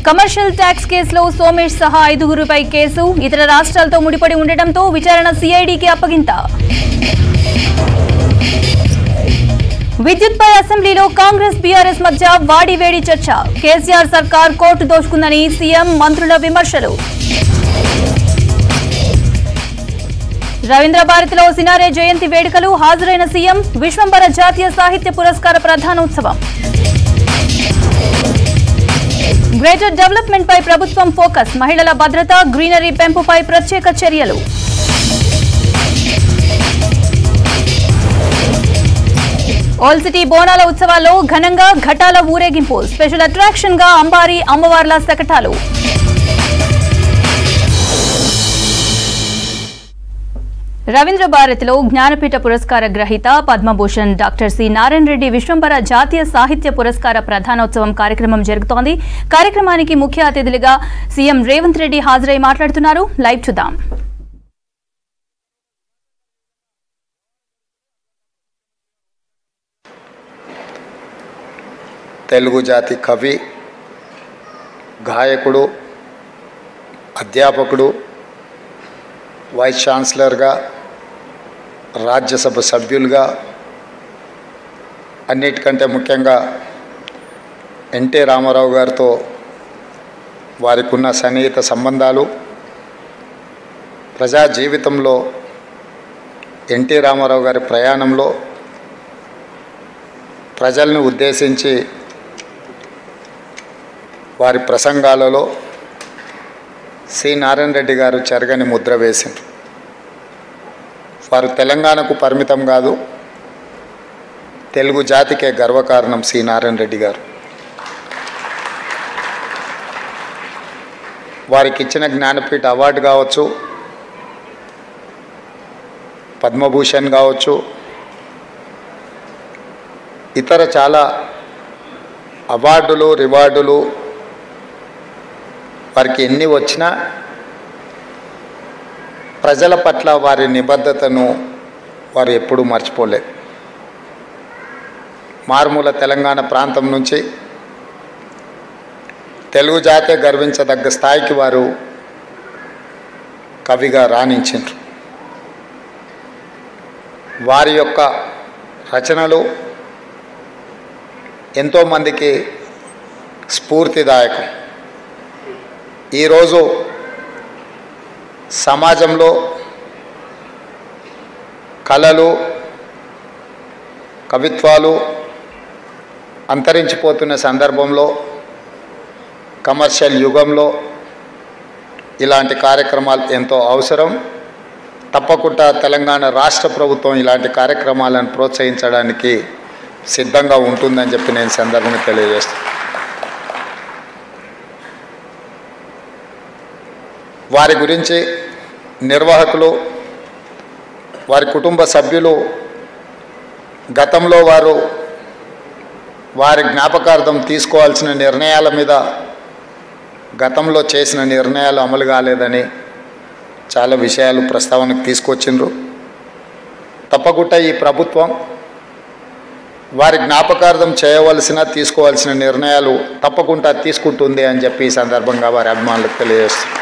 Commercial tax కేసులో సోమేష్ సహా 5గురిపై case ఇతర రాష్ట్రాలతో ముడిపడి ఉండడంతో విచారణ సిఐడికి అప్పగింత. విద్యుత్పై అసెంబ్లీలో కాంగ్రెస్ బీఆర్ఎస్ మధ్య వాడివేడి చర్చ. కేసీఆర్ సర్కార్ కోర్టు దోచుకుందని సీఎం మంత్రుల విమర్శలు. రవీంద్ర భారతిలో సినారే జయంతి వేడుకలు హాజరైన సీఎం. విశ్వంబర జాతీయ సాహిత్య పురస్కార ప్రధానోత్సవం. గ్రేటర్ డెవలప్మెంట్ పై ప్రభుత్వం ఫోకస్. మహిళల భద్రత, గ్రీనరీ పెంపుపై ప్రత్యేక చర్యలు. ఓల్డ్ సిటీ బోనాల ఉత్సవాల్లో ఘనంగా ఘటాల ఊరేగింపు. స్పెషల్ అట్రాక్షన్ గా అంబారి అమ్మవార్ల శకటాలు. రవీంద్ర భారతిలో జ్ఞానపీఠ పురస్కార గ్రహీత పద్మభూషణ్ డాక్టర్ సి నారాయణ రెడ్డి విశ్వంబర జాతీయ సాహిత్య పురస్కార ప్రధానోత్సవం కార్యక్రమం జరుగుతోంది. కార్యక్రమానికి ముఖ్య అతిథులుగా సీఎం రేవంత్ రెడ్డి హాజరై మాట్లాడుతున్నారు. లైవ్ చూద్దాం. తెలుగు జాతి కవి, గాయకుడు, అధ్యాపకుడు, వైస్ ఛాన్సలర్గా, రాజ్యసభ సభ్యులుగా, అన్నిటికంటే ముఖ్యంగా ఎన్టీ రామారావు గారితో వారికి ఉన్న సన్నిహిత సంబంధాలు, ప్రజా జీవితంలో ఎన్టీ రామారావు గారి ప్రయాణంలో ప్రజల్ని ఉద్దేశించి వారి ప్రసంగాలలో సి నారాయణ రెడ్డి గారు చెరగని ముద్ర వేసింది. వారు తెలంగాణకు పరిమితం కాదు, తెలుగు జాతికే గర్వకారణం సి నారాయణ రెడ్డి గారు. వారికి ఇచ్చిన జ్ఞానపీఠ అవార్డు కావచ్చు, పద్మభూషణ్ కావచ్చు, ఇతర చాలా అవార్డులు, రివార్డులు వారికి ఎన్ని వచ్చినా ప్రజల పట్ల వారి నిబద్ధతను వారు ఎప్పుడూ మర్చిపోలేదు. మారుమూల తెలంగాణ ప్రాంతం నుంచి తెలుగు జాతే గర్వించదగ్గ స్థాయికి వారు కవిగా రాణించారు. వారి యొక్క రచనలు ఎంతోమందికి స్ఫూర్తిదాయకం. ఈరోజు సమాజంలో కళలు, కవిత్వాలు అంతరించిపోతున్న సందర్భంలో, కమర్షియల్ యుగంలో ఇలాంటి కార్యక్రమాలు ఎంతో అవసరం. తప్పకుండా తెలంగాణ రాష్ట్ర ప్రభుత్వం ఇలాంటి కార్యక్రమాలను ప్రోత్సహించడానికి సిద్ధంగా ఉంటుందని చెప్పి నేను సందర్భంగా తెలియజేస్తాను. వారి గురించి నిర్వాహకులు, వారి కుటుంబ సభ్యులు గతంలో వారి జ్ఞాపకార్థం తీసుకోవాల్సిన నిర్ణయాల మీద గతంలో చేసిన నిర్ణయాలు అమలు కాలేదని చాలా విషయాలు ప్రస్తావనకు తీసుకొచ్చిండ్రు. తప్పకుండా ఈ ప్రభుత్వం వారి జ్ఞాపకార్థం చేయవలసిన, తీసుకోవాల్సిన నిర్ణయాలు తప్పకుండా తీసుకుంటుంది అని చెప్పి ఈ సందర్భంగా వారి అభిమానులకు తెలియజేస్తారు.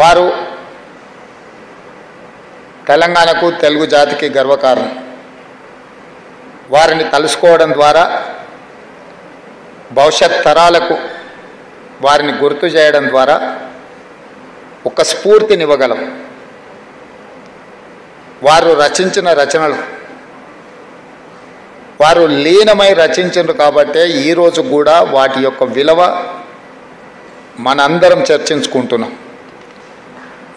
వారు తెలంగాణకు, తెలుగు జాతికి గర్వకారణం. వారిని తలుసుకోవడం ద్వారా భవిష్యత్ తరాలకు వారిని గుర్తు చేయడం ద్వారా ఒక స్ఫూర్తినివ్వగలం. వారు రచించిన రచనలు వారు లీనమై రచించారు కాబట్టే ఈరోజు కూడా వాటి యొక్క విలువ మనందరం చర్చించుకుంటున్నాం.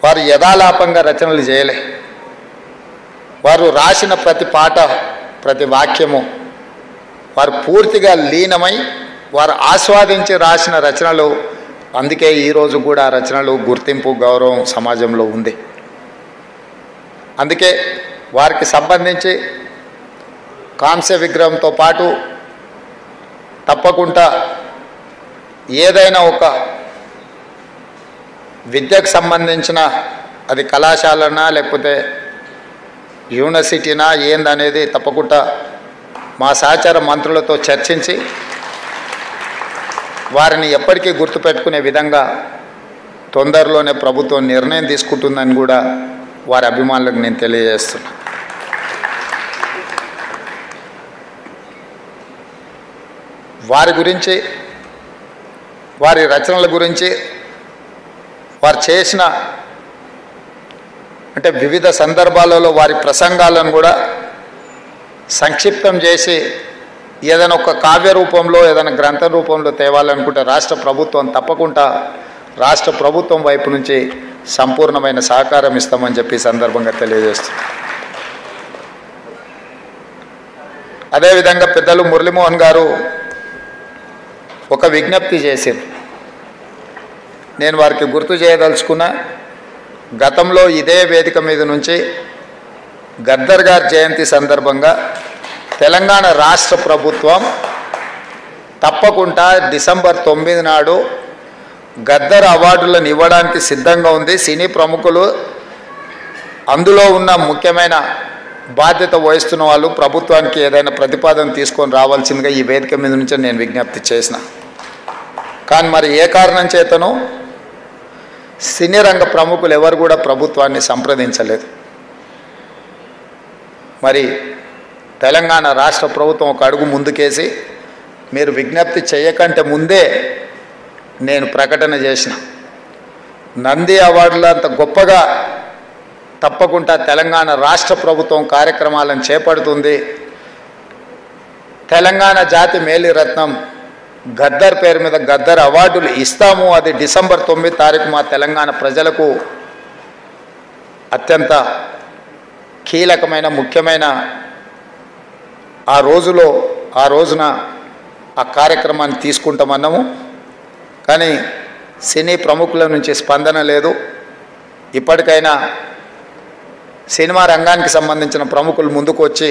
వారు యథాలాపంగా రచనలు చేయలే. వారు రాసిన ప్రతి పాట, ప్రతి వాక్యము వారు పూర్తిగా లీనమై వారు ఆస్వాదించి రాసిన రచనలు. అందుకే ఈరోజు కూడా రచనలు గుర్తింపు, గౌరవం సమాజంలో ఉంది. అందుకే వారికి సంబంధించి కాంస్య విగ్రహంతో పాటు తప్పకుండా ఏదైనా ఒక విద్యకు సంబంధించిన, అది కళాశాలనా లేకపోతే యూనివర్సిటీనా ఏందనేది తప్పకుండా మా సహచార మంత్రులతో చర్చించి వారిని ఎప్పటికీ గుర్తుపెట్టుకునే విధంగా తొందరలోనే ప్రభుత్వం నిర్ణయం తీసుకుంటుందని కూడా వారి అభిమానులకు నేను తెలియజేస్తున్నా. వారి గురించి, వారి రచనల గురించి, వారు చేసిన అంటే వివిధ సందర్భాలలో వారి ప్రసంగాలను కూడా సంక్షిప్తం చేసి ఏదైనా ఒక కావ్య రూపంలో, ఏదైనా గ్రంథ రూపంలో తేవాలనుకుంటే రాష్ట్ర ప్రభుత్వం తప్పకుండా రాష్ట్ర ప్రభుత్వం వైపు నుంచి సంపూర్ణమైన సహకారం ఇస్తామని చెప్పి సందర్భంగా తెలియజేస్తున్నాం. అదేవిధంగా పెద్దలు మురళీమోహన్ గారు ఒక విజ్ఞప్తి చేశారు. నేను వారికి గుర్తు చేయదలుచుకున్న, గతంలో ఇదే వేదిక మీద నుంచి గద్దర్ గారి జయంతి సందర్భంగా తెలంగాణ రాష్ట్ర ప్రభుత్వం తప్పకుండా డిసెంబర్ 9 నాడు గద్దర్ అవార్డులను ఇవ్వడానికి సిద్ధంగా ఉంది. సినీ ప్రముఖులు, అందులో ఉన్న ముఖ్యమైన బాధ్యత వహిస్తున్న వాళ్ళు ప్రభుత్వానికి ఏదైనా ప్రతిపాదన తీసుకొని రావాల్సిందిగా ఈ వేదిక మీద నుంచి నేను విజ్ఞప్తి చేసిన. కానీ మరి ఏ కారణం చేతనో సినీ రంగ ప్రముఖులు ఎవరు కూడా ప్రభుత్వాన్ని సంప్రదించలేదు. మరి తెలంగాణ రాష్ట్ర ప్రభుత్వం ఒక అడుగు ముందుకేసి మీరు విజ్ఞప్తి చేయకంటే ముందే నేను ప్రకటన చేసిన, నంది అవార్డులు అంత గొప్పగా తప్పకుండా తెలంగాణ రాష్ట్ర ప్రభుత్వం కార్యక్రమాలను చేపడుతుంది. తెలంగాణ జాతి మేలిరత్నం గద్దర్ పేరు మీద గద్దర్ అవార్డులు ఇస్తాము. అది డిసెంబర్ 9 తారీఖు మా తెలంగాణ ప్రజలకు అత్యంత కీలకమైన, ముఖ్యమైన ఆ రోజున ఆ కార్యక్రమాన్ని తీసుకుంటామన్నాము. కానీ సినీ ప్రముఖుల నుంచి స్పందన లేదు. ఇప్పటికైనా సినిమా రంగానికి సంబంధించిన ప్రముఖులు ముందుకు వచ్చి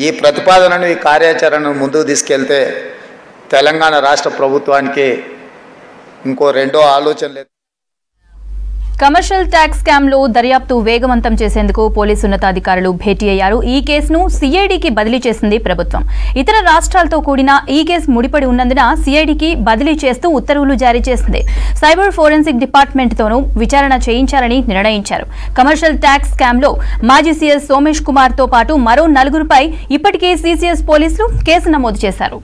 ఈ ప్రతిపాదనను, ఈ కార్యాచరణను ముందుకు తీసుకెళ్తే తెలంగాణ రాష్ట్ర ప్రభుత్వానికి ఇంకో రెండో ఆలోచన లేదు. కమర్షియల్ ట్యాక్స్ స్కామ్ లో దర్యాప్తు వేగవంతం చేసేందుకు పోలీసు ఉన్నతాధికారులు భేటీ అయ్యారు. ఈ కేసును సిఐడికి బదిలీ చేసింది ప్రభుత్వం. ఇతర రాష్ట్రాలతో కూడిన ఈ కేసు ముడిపడి ఉన్నందున సిఐడికి బదిలీ చేస్తూ ఉత్తర్వులు జారీ చేసింది. సైబర్ ఫోరెన్సిక్ డిపార్ట్మెంట్తోనూ విచారణ చేయించాలని నిర్ణయించారు. కమర్షియల్ ట్యాక్స్ స్కామ్ లో మాజీ సీఎస్ సోమేష్ కుమార్ తో పాటు మరో 4గురిపై ఇప్పటికే సిసిఎస్ పోలీసులు కేసు నమోదు చేశారు.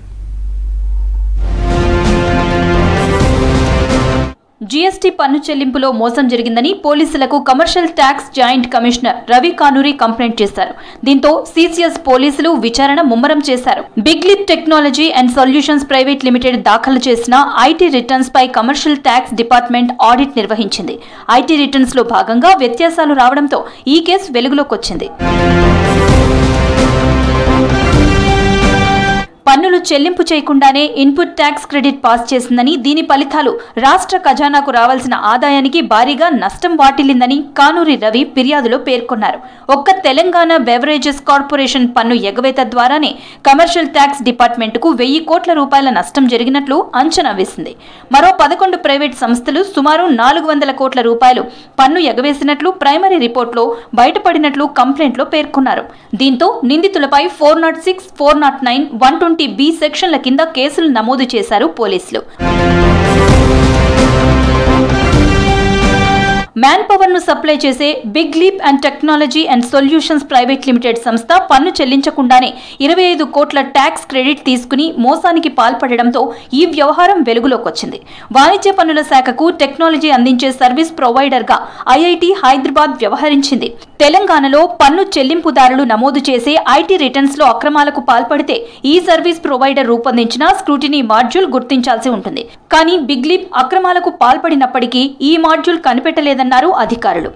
జీఎస్టీ పన్ను చెల్లింపులో మోసం జరిగిందని పోలీసులకు commercial tax joint commissioner Ravi Kanuri complaint చేశారు. దీంతో సిసిఎస్ పోలీసులు విచారణ ముమ్మరం చేశారు. Big leap technology and solutions private limited దాఖలు చేసిన ఐటీ రిటర్న్స్ పై కమర్షియల్ ట్యాక్స్ డిపార్ట్మెంట్ ఆడిట్ నిర్వహించింది. ఐటీ రిటర్న్స్ లో భాగంగా వ్యత్యాసాలు రావడంతో ఈ కేసు వెలుగులోకి వచ్చింది. పన్నులు చెల్లింపు చేయకుండానే ఇన్పుట్ ట్యాక్స్ క్రెడిట్ పాస్ చేసిందని, దీని ఫలితాలు రాష్ట్ర ఖజానాకు రావాల్సిన ఆదాయానికి భారీగా నష్టం వాటిల్లిందని కానూరి రవి ఫిర్యాదులో పేర్కొన్నారు. ఒక్క తెలంగాణ బెవరేజెస్ కార్పొరేషన్ పన్ను ఎగవేత ద్వారానే కమర్షియల్ ట్యాక్స్ డిపార్ట్మెంట్కు 1000 కోట్ల రూపాయల నష్టం జరిగినట్లు అంచనా వేసింది. మరో 11 ప్రైవేట్ సంస్థలు సుమారు 400 కోట్ల రూపాయలు పన్ను ఎగవేసినట్లు ప్రైమరీ రిపోర్టులో బయటపడినట్లు కంప్లైంట్లో పేర్కొన్నారు. దీంతో నిందితులపై 406, 409, 120B సెక్షన్ల కింద కేసులు నమోదు చేశారు పోలీసులు. మ్యాన్ పవర్ ను సప్లై చేసే big leap and technology and solutions private limited సంస్థ పన్ను చెల్లించకుండానే 25 కోట్ల ట్యాక్స్ క్రెడిట్ తీసుకుని మోసానికి పాల్పడడంతో ఈ వ్యవహారం వెలుగులోకి వచ్చింది. వాణిజ్య పన్నుల శాఖకు టెక్నాలజీ అందించే సర్వీస్ ప్రొవైడర్ గా ఐఐటి హైదరాబాద్ వ్యవహరించింది. తెలంగాణలో పన్ను చెల్లింపుదారులు నమోదు చేసే ఐటీ రిటర్న్స్ లో అక్రమాలకు పాల్పడితే ఈ సర్వీస్ ప్రొవైడర్ రూపొందించిన స్క్రూటినీ మాడ్యూల్ గుర్తించాల్సి ఉంటుంది. కానీ బిగ్ లీప్ అక్రమాలకు పాల్పడినప్పటికీ ఈ మాడ్యూల్ కనిపెట్టలేదన్నారు అధికారులు.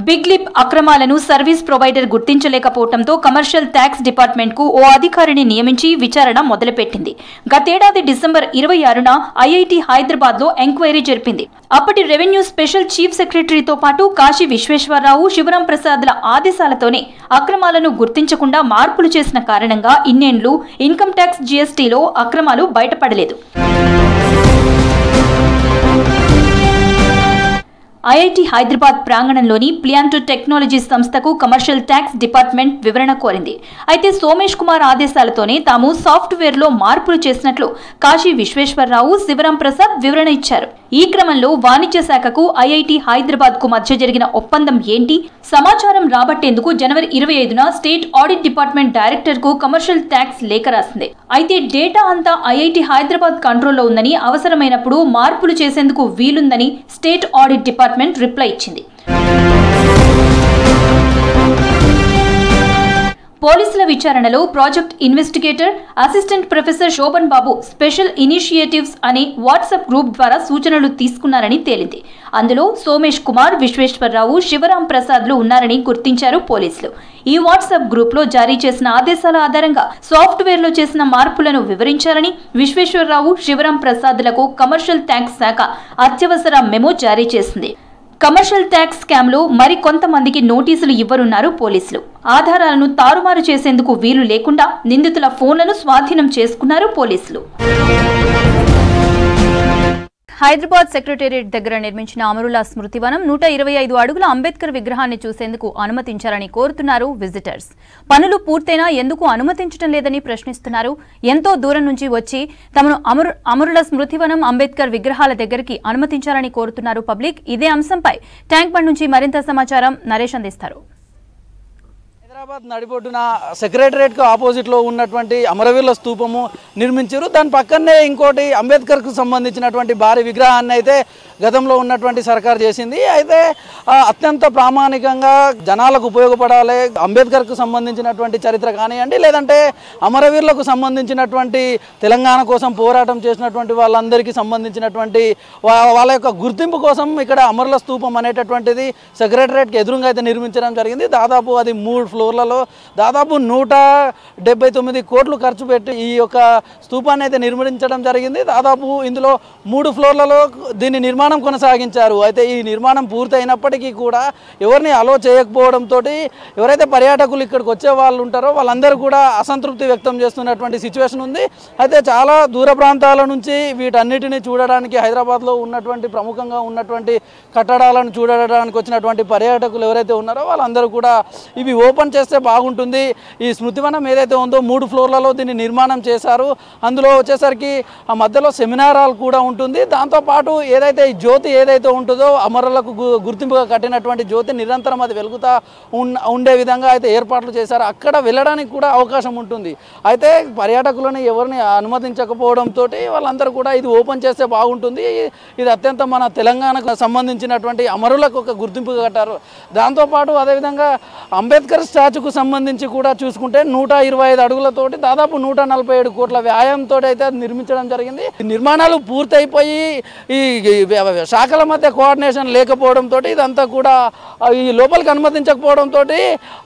బిగ్ లిప్ అక్రమాలను సర్వీస్ ప్రొవైడర్ గుర్తించలేకపోవడంతో కమర్షియల్ ట్యాక్స్ డిపార్ట్మెంట్ కు ఓ అధికారిని నియమించి విచారణ మొదలుపెట్టింది. గతేడాది డిసెంబర్ 26న ఐఐటి హైదరాబాద్ లో ఎంక్వైరీ జరిపింది. అప్పటి రెవెన్యూ స్పెషల్ చీఫ్ సెక్రటరీతో పాటు కాశీ విశ్వేశ్వరరావు, శివరాం ప్రసాద్ల ఆదేశాలతోనే అక్రమాలను గుర్తించకుండా మార్పులు చేసిన కారణంగా ఇన్నేళ్లు ఇన్కమ్ ట్యాక్స్ జీఎస్టీలో అక్రమాలు బయటపడలేదు. ఐఐటి హైదరాబాద్ ప్రాంగణంలోని ప్లియాంటో టెక్నాలజీ సంస్థకు కమర్షియల్ ట్యాక్స్ డిపార్ట్మెంట్ వివరణ కోరింది. అయితే సోమేష్ కుమార్ ఆదేశాలతోనే తాము సాఫ్ట్వేర్లో మార్పులు చేసినట్లు కాశీ విశ్వేశ్వరరావు, శివరాం ప్రసాద్ వివరణ ఇచ్చారు. ఈ క్రమంలో వాణిజ్య శాఖకు ఐఐటి హైదరాబాద్ కు మధ్య జరిగిన ఒప్పందం ఏంటి? సమాచారం రాబట్టేందుకు జనవరి 25న స్టేట్ ఆడిట్ డిపార్ట్మెంట్ డైరెక్టర్ కు కమర్షియల్ ట్యాక్స్ లేఖ రాసింది. అయితే డేటా అంతా ఐఐటి హైదరాబాద్ కంట్రోల్లో ఉందని, అవసరమైనప్పుడు మార్పులు చేసేందుకు వీలుందని స్టేట్ ఆడిట్ డిపార్ట్మెంట్ రిప్లై ఇచ్చింది. పోలీసుల విచారణలో project investigator assistant professor Shobhan Babu special initiatives అనే వాట్సాప్ గ్రూప్ ద్వారా సూచనలు తీసుకున్నారని తేలింది. అందులో సోమేష్ కుమార్, విశ్వేశ్వరరావు, శివరాం ప్రసాద్లు ఉన్నారని గుర్తించారు పోలీసులు. ఈ వాట్సాప్ గ్రూప్ లో జారీ చేసిన ఆదేశాల ఆధారంగా సాఫ్ట్వేర్ లో చేసిన మార్పులను వివరించాలని విశ్వేశ్వరరావు, శివరాం ప్రసాద్లకు కమర్షియల్ ట్యాక్స్ శాఖ అత్యవసర మెమో జారీ చేసింది. కమర్షియల్ ట్యాక్స్ స్కామ్ లో మరి కొంతమందికి నోటీసులు ఇవ్వనున్నారు పోలీసులు. ఆధారాలను తారుమారు చేసేందుకు వీలు లేకుండా నిందితుల ఫోన్లను స్వాధీనం చేసుకున్నారు పోలీసులు. హైదరాబాద్ సెక్రటేరియట్ దగ్గర నిర్మించిన అమరుల స్మృతివనం 125 అడుగుల అంబేద్కర్ విగ్రహాన్ని చూసేందుకు అనుమతించాలని కోరుతున్నారు విజిటర్స్. పనులు పూర్తయినా ఎందుకు అనుమతించడం లేదని ప్రశ్నిస్తున్నారు. ఎంతో దూరం నుంచి వచ్చి తమను అమరుల స్మృతివనం, అంబేద్కర్ విగ్రహాల దగ్గరికి అనుమతించాలని కోరుతున్నారు పబ్లిక్. ఇదే అంశంపై ట్యాంక్ బండ్ నుంచి మరింత సమాచారం నరేష్ అందిస్తారు. హైదరాబాద్ నడిబొడ్డున సెక్రటరేట్కు ఆపోజిట్లో ఉన్నటువంటి అమరవీరుల స్తూపము నిర్మించారు. దాని పక్కనే ఇంకోటి అంబేద్కర్కు సంబంధించినటువంటి భారీ విగ్రహాన్ని అయితే గతంలో ఉన్నటువంటి సర్కార్ చేసింది. అయితే అత్యంత ప్రామాణికంగా జనాలకు ఉపయోగపడాలి, అంబేద్కర్కు సంబంధించినటువంటి చరిత్ర కానివ్వండి, లేదంటే అమరవీరులకు సంబంధించినటువంటి తెలంగాణ కోసం పోరాటం చేసినటువంటి వాళ్ళందరికీ సంబంధించినటువంటి వాళ్ళ యొక్క గుర్తింపు కోసం ఇక్కడ అమరుల స్తూపం అనేటటువంటిది సెక్రటరేట్కి ఎదురుగా అయితే నిర్మించడం జరిగింది. దాదాపు అది 3 ఫ్లోర్లలో దాదాపు 179 కోట్లు ఖర్చు పెట్టి ఈ యొక్క స్తూపాన్ని అయితే నిర్మించడం జరిగింది. దాదాపు ఇందులో 3 ఫ్లోర్లలో దీని నిర్మాణం కొనసాగించారు. అయితే ఈ నిర్మాణం పూర్తయినప్పటికీ కూడా ఎవరిని అలో చేయకపోవడంతో ఎవరైతే పర్యాటకులు ఇక్కడికి వచ్చే వాళ్ళు ఉంటారో వాళ్ళందరూ కూడా అసంతృప్తి వ్యక్తం చేస్తున్నటువంటి సిచ్యువేషన్ ఉంది. అయితే చాలా దూర ప్రాంతాల నుంచి వీటన్నిటిని చూడడానికి, హైదరాబాద్లో ఉన్నటువంటి ప్రముఖంగా ఉన్నటువంటి కట్టడాలను చూడడానికి వచ్చినటువంటి పర్యాటకులు ఎవరైతే ఉన్నారో వాళ్ళందరూ కూడా ఇవి ఓపెన్ చేస్తే బాగుంటుంది, ఈ స్మృతివనం ఏదైతే ఉందో 3 ఫ్లోర్లలో దీన్ని నిర్మాణం చేశారు, అందులో వచ్చేసరికి ఆ మధ్యలో సెమినార్ హాల్ కూడా ఉంటుంది, దాంతోపాటు ఏదైతే ఈ జ్యోతి ఏదైతే ఉంటుందో అమరులకు గుర్తింపుగా కట్టినటువంటి జ్యోతి నిరంతరం అది వెలుగుతా ఉండే విధంగా అయితే ఏర్పాట్లు చేశారు. అక్కడ వెళ్ళడానికి కూడా అవకాశం ఉంటుంది. అయితే పర్యాటకులను ఎవరిని అనుమతించకపోవడంతో వాళ్ళందరూ కూడా ఇది ఓపెన్ చేస్తే బాగుంటుంది, ఇది అత్యంత మన తెలంగాణకు సంబంధించినటువంటి అమరులకు ఒక గుర్తింపుగా కట్టారు. దాంతోపాటు అదేవిధంగా అంబేద్కర్ స్టాచ్యూకు సంబంధించి కూడా చూసుకుంటే 125 అడుగులతోటి దాదాపు 147 కోట్ల వ్యాయంతో అయితే నిర్మించడం జరిగింది. నిర్మాణాలు పూర్తయిపోయి ఈ శాఖల మధ్య కోఆర్డినేషన్ లేకపోవడంతో ఇదంతా కూడా ఈ లోపలికి అనుమతించకపోవడంతో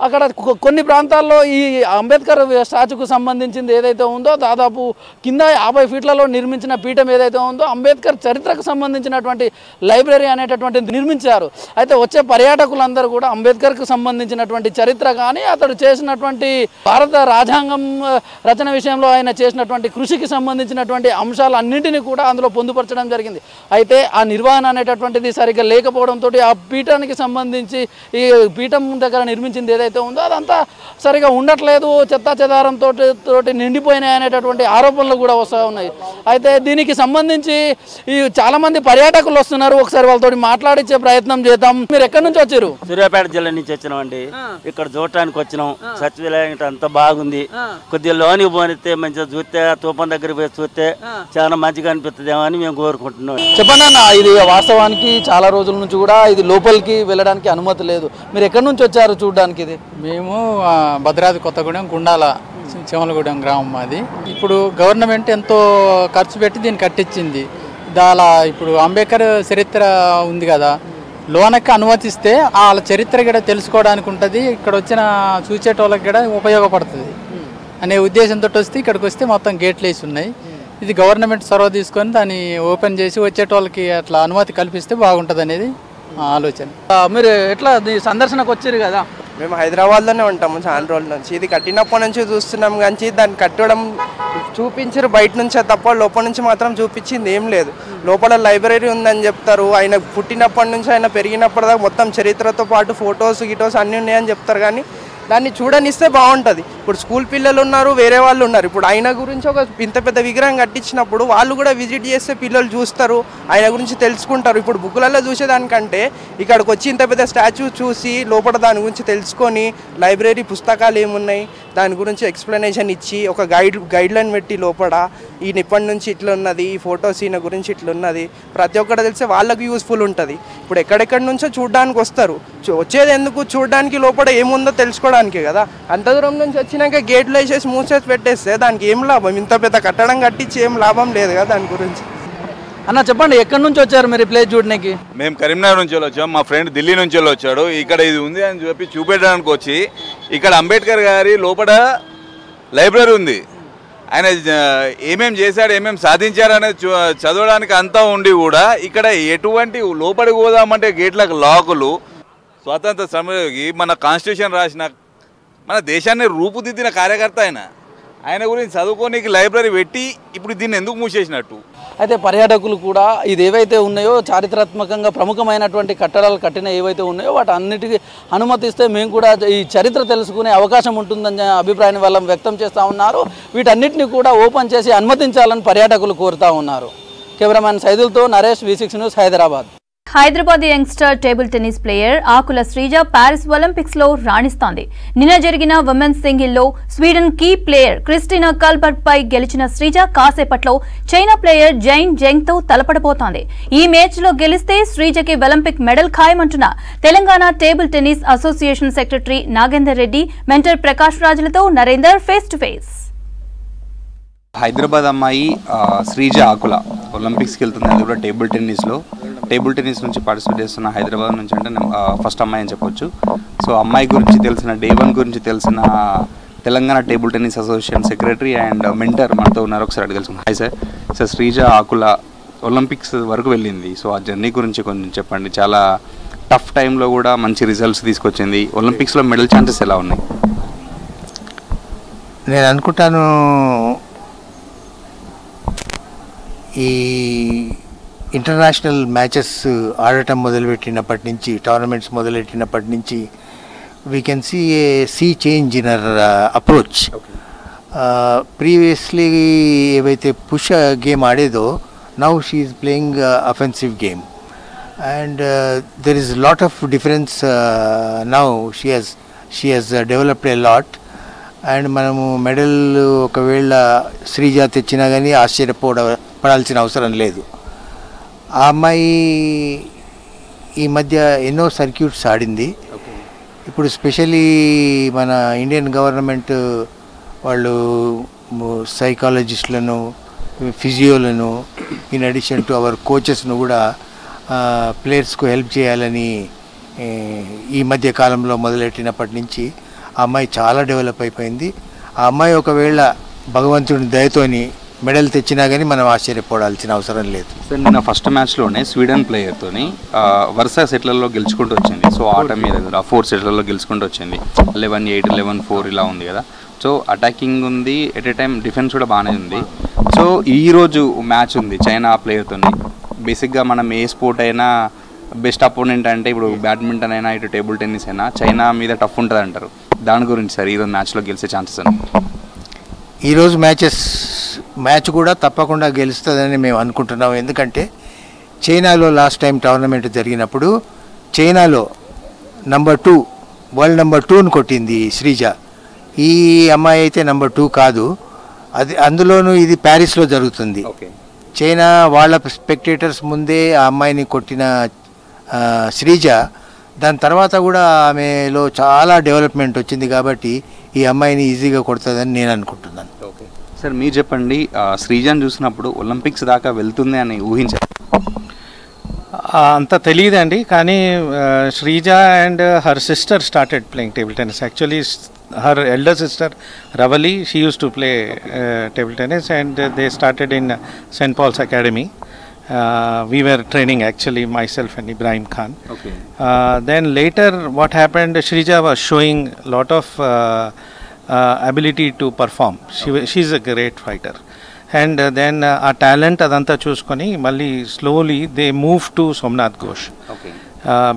అక్కడ కొన్ని ప్రాంతాల్లో ఈ అంబేద్కర్ స్టాచ్యూకు సంబంధించింది ఏదైతే ఉందో దాదాపు కింద 50 ఫీట్లలో నిర్మించిన పీఠం ఏదైతే ఉందో అంబేద్కర్ చరిత్రకు సంబంధించినటువంటి లైబ్రరీ అనేటటువంటిది నిర్మించారు. అయితే వచ్చే పర్యాటకులందరూ కూడా అంబేద్కర్కు సంబంధించినటువంటి చరిత్ర కానీ అతడు చేసినటువంటి భారత రాజ్యాంగం రచన విషయంలో ఆయన చేసినటువంటి కృషికి సంబంధించినటువంటి అంశాలన్నింటినీ కూడా అందులో పొందుపరచడం జరిగింది. అయితే ఆ నిర్వహణ అనేటటువంటిది సరిగ్గా లేకపోవడంతో ఆ పీఠానికి సంబంధించి ఈ పీఠం దగ్గర నిర్మించింది ఏదైతే ఉందో అదంతా సరిగా ఉండట్లేదు, చెత్తా చెదారంతో నిండిపోయినాయి అనేటటువంటి ఆరోపణలు కూడా వస్తూ ఉన్నాయి. అయితే దీనికి సంబంధించి ఈ చాలామంది పర్యాటకులు వస్తున్నారు, ఒకసారి వాళ్ళతో మాట్లాడించే ప్రయత్నం చేద్దాం. మీరు ఎక్కడి నుంచి వచ్చారు? సూర్యాపేట జిల్లా నుంచి వచ్చినామండి. ఇక్కడ చూడటానికి వచ్చినాం. సచివాలయం అంతా బాగుంది. కొద్దిగా లోనికి పోనిస్తే మంచిగా చూస్తే తూపం దగ్గరికి పోయి చూస్తే చాలా మంచిగా అనిపిస్తుందేమో అని మేము కోరుకుంటున్నాం. చెప్పండి అన్న, ఇది వాస్తవానికి చాలా రోజుల నుంచి కూడా ఇది లోపలికి వెళ్ళడానికి అనుమతి లేదు. మీరు ఎక్కడి నుంచి వచ్చారు చూడడానికి? ఇది మేము భద్రాద్రి కొత్తగూడెం గుండాల చెమలగూడెం గ్రామం మాది. ఇప్పుడు గవర్నమెంట్ ఎంతో ఖర్చు పెట్టి దీన్ని కట్టించింది. దాలా ఇప్పుడు అంబేద్కర్ చరిత్ర ఉంది కదా, లోనకి అనుమతిస్తే వాళ్ళ చరిత్ర కూడా తెలుసుకోవడానికి ఉంటుంది, ఇక్కడ వచ్చిన చూసేటోళ్ళకి కూడా ఉపయోగపడుతుంది అనే ఉద్దేశంతో వస్తే ఇక్కడికి వస్తే మొత్తం గేట్లు వేసి ఉన్నాయి. ఇది గవర్నమెంట్ చొరవ తీసుకొని దాన్ని ఓపెన్ చేసి వచ్చేటోళ్ళకి అట్లా అనుమతి కల్పిస్తే బాగుంటుంది అనేది ఆలోచన. మీరు ఎట్లా సందర్శనకు వచ్చారు కదా, మేము హైదరాబాద్లోనే ఉంటాము చాలా రోజుల నుంచి. ఇది కట్టినప్పటి నుంచి చూస్తున్నాం కానీ దాన్ని కట్టడం చూపించారు బయట నుంచే తప్ప లోపల నుంచి మాత్రం చూపించింది ఏం లేదు. లోపల లైబ్రరీ ఉందని చెప్తారు. ఆయన పుట్టినప్పటి నుంచి ఆయన పెరిగినప్పటిదాకా మొత్తం చరిత్రతో పాటు ఫొటోస్ గిటోస్ అన్నీ ఉన్నాయని చెప్తారు కానీ దాన్ని చూడనిస్తే బాగుంటుంది. ఇప్పుడు స్కూల్ పిల్లలు ఉన్నారు, వేరే వాళ్ళు ఉన్నారు. ఇప్పుడు ఆయన గురించి ఒక ఇంత పెద్ద విగ్రహం కట్టించినప్పుడు వాళ్ళు కూడా విజిట్ చేస్తే పిల్లలు చూస్తారు, ఆయన గురించి తెలుసుకుంటారు. ఇప్పుడు బుక్లలో చూసేదానికంటే ఇక్కడికి వచ్చి ఇంత పెద్ద స్టాచ్యూ చూసి లోపల దాని గురించి తెలుసుకొని లైబ్రరీ పుస్తకాలు ఏమున్నాయి దాని గురించి ఎక్స్ప్లెనేషన్ ఇచ్చి ఒక గైడ్లైన్ పెట్టి లోపల ఈయన ఇప్పటి నుంచి ఇట్లా ఉన్నది, ఈ ఫొటోస్ ఈయన గురించి ఇట్లున్నది ప్రతి ఒక్కటి తెలిస్తే వాళ్ళకు యూస్ఫుల్ ఉంటుంది. ఇప్పుడు ఎక్కడెక్కడి నుంచో చూడడానికి వస్తారు. వచ్చేది ఎందుకు? చూడడానికి, లోపల ఏముందో తెలుసుకోవడానికి కదా. అంత దూరం నుంచి వచ్చినాక గేట్లు వేసేసి మూసేసి పెట్టేస్తే దానికి ఏం లాభం? ఇంత పెద్ద కట్టడం కట్టించి ఏం లాభం లేదు కదా దాని గురించి. అన్న చెప్పండి, ఎక్కడి నుంచి వచ్చారు మీరు ప్లేస్ చూడడానికి? మేము కరీంనగర్ నుంచి వచ్చాం, మా ఫ్రెండ్ ఢిల్లీ నుంచి వచ్చాడు. ఇక్కడ ఇది ఉంది అని చెప్పి చూపెట్టడానికి వచ్చి ఇక్కడ అంబేద్కర్ గారి లోపల లైబ్రరీ ఉంది. ఆయన ఏమేమి చేశాడు, ఏమేమి సాధించారు అనేది చదవడానికి అంతా ఉండి కూడా ఇక్కడ ఎటువంటి లోపలికి పోదామంటే గేట్లకు లాకులు. స్వాతంత్ర సమరయోగి, మన కాన్స్టిట్యూషన్ రాసిన, మన దేశాన్ని రూపుదిద్దిన కార్యకర్త ఆయన గురించి చదువుకోనికి లైబ్రరీ పెట్టి ఇప్పుడు దీన్ని ఎందుకు మూసేసినట్టు? అయితే పర్యాటకులు కూడా ఇది ఏవైతే ఉన్నాయో చారిత్రాత్మకంగా ప్రముఖమైనటువంటి కట్టడాలు కట్టిన ఏవైతే ఉన్నాయో వాటి అన్నిటికీ అనుమతిస్తే మేము కూడా ఈ చరిత్ర తెలుసుకునే అవకాశం ఉంటుందని అభిప్రాయాన్ని వాళ్ళని వ్యక్తం చేస్తూ ఉన్నారు. వీటన్నిటిని కూడా ఓపెన్ చేసి అనుమతించాలని పర్యాటకులు కోరుతూ ఉన్నారు. కెమెరామ్యాన్ సైదులతో Naresh, V6 news, Hyderabad. Hyderabad youngster table tennis player Akula Sreeja Paris Olympics లో రాణిస్తోంది. నిన్న జరిగిన విమెన్స్ సింగిల్ లో Sweden key player Christina Kallberg పై గెలిచిన శ్రీజ కాసేపట్లో చైనా ప్లేయర్ జైన్ జెంగ్ తో తలపడబోతోంది. ఈ మ్యాచ్ లో గెలిస్తే శ్రీజకి ఒలింపిక్ మెడల్ ఖాయమంటున్న Telangana table tennis association secretary Nagender Reddy, mentor Prakash రాజులతో Narender face to face. Hyderabad అమ్మాయి శ్రీజ ఆకుల ఒలింపిక్స్కి వెళ్తుంది. అది కూడా టేబుల్ టెన్నిస్ నుంచి పార్టిసిపేట్ చేస్తున్న హైదరాబాద్ నుంచి అంటే ఫస్ట్ అమ్మాయి అని చెప్పొచ్చు. సో అమ్మాయి గురించి తెలిసిన, డే 1 గురించి తెలిసిన Telangana table tennis association secretary and mentor మనతో ఉన్నారు. ఒకసారి అడిగి తెలుసుకుందాం. Hi sir. సార్, శ్రీజ ఆకుల ఒలింపిక్స్ వరకు వెళ్ళింది. సో ఆ జర్నీ గురించి కొంచెం చెప్పండి. చాలా టఫ్ టైంలో కూడా మంచి రిజల్ట్స్ తీసుకొచ్చింది. ఒలింపిక్స్లో మెడల్ ఛాన్సెస్ ఎలా ఉన్నాయి? నేను అనుకుంటాను ఈ ఇంటర్నేషనల్ మ్యాచెస్ ఆడటం మొదలుపెట్టినప్పటి నుంచి, టోర్నమెంట్స్ మొదలెట్టినప్పటి నుంచి we can see change in our approach. Previously ఏవైతే పుష్ గేమ్ ఆడేదో, now she is playing offensive game and there is lot of difference. Now she has developed a lot అండ్ మనము medal ఒకవేళ శ్రీజ తెచ్చినా కానీ ఆశ్చర్యపడాల్సిన అవసరం లేదు. ఆ అమ్మాయి ఈ మధ్య ఎన్నో సర్క్యూట్స్ ఆడింది. ఇప్పుడు స్పెషలీ మన ఇండియన్ గవర్నమెంట్ వాళ్ళు సైకాలజిస్టులను, ఫిజియోలను, ఇన్ అడిషన్ టు అవర్ కోచెస్ను కూడా ప్లేయర్స్కు హెల్ప్ చేయాలని ఈ మధ్య కాలంలో మొదలెట్టినప్పటి నుంచి ఆ అమ్మాయి చాలా డెవలప్ అయిపోయింది. ఆ అమ్మాయి ఒకవేళ భగవంతుడి దయతోని మెడల్ తెచ్చినా కానీ మనం ఆశ్చర్యపోవాల్సిన అవసరం లేదు. సార్, నిన్న ఫస్ట్ మ్యాచ్లోనే స్వీడన్ ప్లేయర్తోని వరుస సెట్లలో గెలుచుకుంటూ వచ్చింది. సో ఆట మీద 4 సెట్లలో గెలుచుకుంటూ వచ్చింది. 11-8, 11-4 ఇలా ఉంది కదా. సో అటాకింగ్ ఉంది, ఎట్ ఏ టైం డిఫెన్స్ కూడా బాగానే ఉంది. సో ఈరోజు మ్యాచ్ ఉంది చైనా ప్లేయర్తోని. బేసిక్గా మనం ఏ స్పోర్ట్ అయినా బెస్ట్ అపోనెంట్ అంటే ఇప్పుడు బ్యాడ్మింటన్ అయినా, ఇటు టేబుల్ టెన్నిస్ అయినా చైనా మీద టఫ్ ఉంటుంది అంటారు. దాని గురించి సార్, ఈరోజు మ్యాచ్లో గెలిచే ఛాన్సెస్ అని? ఈరోజు మ్యాచ్ కూడా తప్పకుండా గెలుస్తుందని మేము అనుకుంటున్నాం. ఎందుకంటే చైనాలో లాస్ట్ టైం టోర్నమెంట్ జరిగినప్పుడు చైనాలో వరల్డ్ నెంబర్ 2ను కొట్టింది శ్రీజ. ఈ అమ్మాయి అయితే నెంబర్ 2 కాదు. అందులోనూ ఇది ప్యారిస్లో జరుగుతుంది. చైనా వాళ్ళ స్పెక్టేటర్స్ ముందే ఆ అమ్మాయిని కొట్టిన శ్రీజ దాని తర్వాత కూడా ఆమెలో చాలా డెవలప్మెంట్ వచ్చింది కాబట్టి ఈ అమ్మాయిని ఈజీగా కొడుతుందని నేను అనుకుంటున్నాను. ఓకే సార్, మీరు చెప్పండి, శ్రీజాన్ చూసినప్పుడు ఒలింపిక్స్ దాకా వెళ్తుంది అని ఊహించారు? అంత తెలియదండి, కానీ Sreeja and her sister started playing table tennis. Actually her elder sister Ravali, she used to play table tennis and they started in St. Paul's Academy We were training actually, myself and Ibrahim Khan. Okay. Then later what happened, Shrija was showing a lot of ability to perform. She's a great fighter. And then our talent adanta chuskoni malli slowly they moved to Somnath Ghosh. Okay.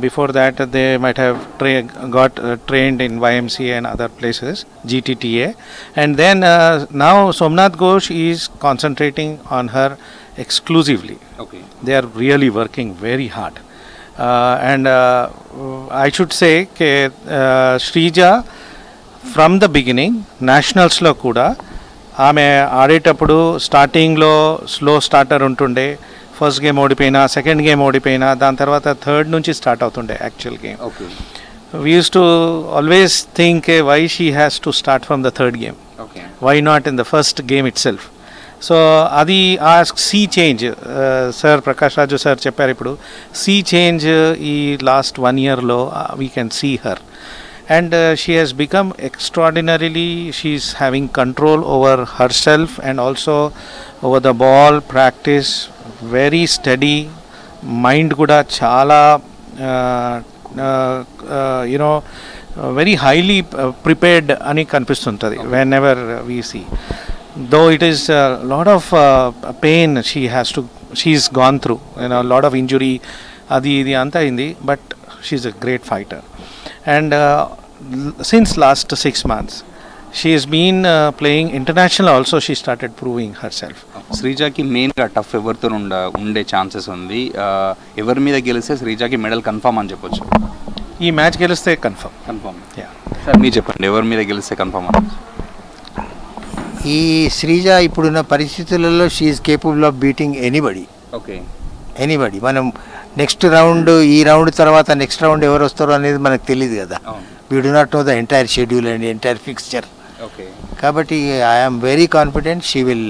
Before that they might have got trained in YMCA and other places, GTTA. And then now Somnath Ghosh is concentrating on her exclusively. Okay. They are really working very hard. And I should say that Shrija from the beginning, nationals lo kuda, ఆమె ఆడేటప్పుడు స్టార్టింగ్లో slow starter ఉంటుండే, first game ఓడిపోయినా, second game ఓడిపోయినా, దాని తర్వాత third నుంచి start అవుతుండే actual game. We use to always think why she has to start from the third game, why not in the first game itself. So అది ఆ sea change sir Prakash Raju sir చెప్పారు, ఇప్పుడు sea change ఈ last 1 yearలో we can see her. And she has become extraordinarily, she's having control over herself and also over the ball, practice, very steady, mind kuda chala very highly prepared ani kanipistuntadi whenever we see. Though it is a lot of pain she's gone through, a lot of injury adi idi anta indi, but she's a great fighter. And since last 6 months she has been playing international also, she started proving herself. శ్రీజాకి మెయిన్గా tough ఎవరితో ఉండే chances ఉంది, ఎవరి మీద గెలిస్తే శ్రీజాకి medal confirm అని చెప్పొచ్చు? ఈ మ్యాచ్ గెలిస్తే కన్ఫర్మ్. సార్ మీరు చెప్పండి, ఎవరి మీద గెలిస్తే కన్ఫర్మ్ అని? ఈ శ్రీజ ఇప్పుడున్న పరిస్థితులలో she is capable of beating anybody. Okay. Anybody. మనం నెక్స్ట్ రౌండ్, ఈ రౌండ్ తర్వాత నెక్స్ట్ రౌండ్ ఎవరు వస్తారో అనేది మనకు తెలియదు కదా. We do not know the entire schedule and entire fixture. Okay. కాబట్టి I'm very confident she will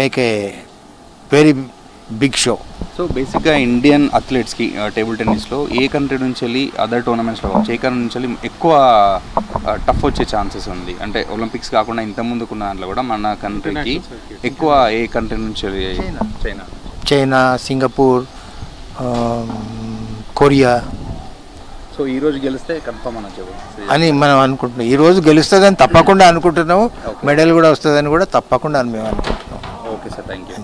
make a very big show. So బేసిక్గా ఇండియన్ అథ్లెట్స్కి టేబుల్ టెన్నిస్లో ఏ కంట్రీ నుంచి వెళ్ళి అదర్ టోర్నమెంట్స్లో కావచ్చు, ఏ కంట్రీ నుంచి వెళ్ళి ఎక్కువ టఫ్ వచ్చే ఛాన్సెస్ ఉంది? అంటే ఒలింపిక్స్ కాకుండా ఇంతకుముందుకున్న దాంట్లో కూడా మన కంట్రీకి ఎక్కువ ఏ కంట్రీ నుంచి వెళ్ళి? China, Singapore, Korea. సో ఈరోజు గెలిస్తే కన్ఫర్మ్ అని మనం అనుకుంటున్నాం. ఈరోజు గెలుస్తుందని తప్పకుండా అనుకుంటున్నాము, మెడల్ కూడా వస్తుందని కూడా తప్పకుండా మేము అనుకుంటున్నాం. Okay sir, thank you.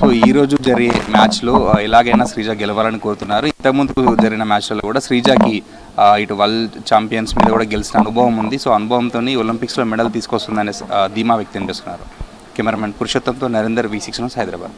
So ఈరోజు జరిగే మ్యాచ్లో ఎలాగైనా శ్రీజ గెలవాలని కోరుతున్నారు. ఇంతకుముందు జరిగిన మ్యాచ్లలో కూడా శ్రీజాకి ఇటు వరల్డ్ ఛాంపియన్స్ మీద కూడా గెలిచిన అనుభవం ఉంది. సో అనుభవంతో ఒలింపిక్స్లో మెడల్ తీసుకొస్తుందనే ధీమా వ్యక్తం చేస్తున్నారు. కెమెరామెన్ పురుషోత్తంతో నరేందర్, V6 న్యూస్, హైదరాబాద్.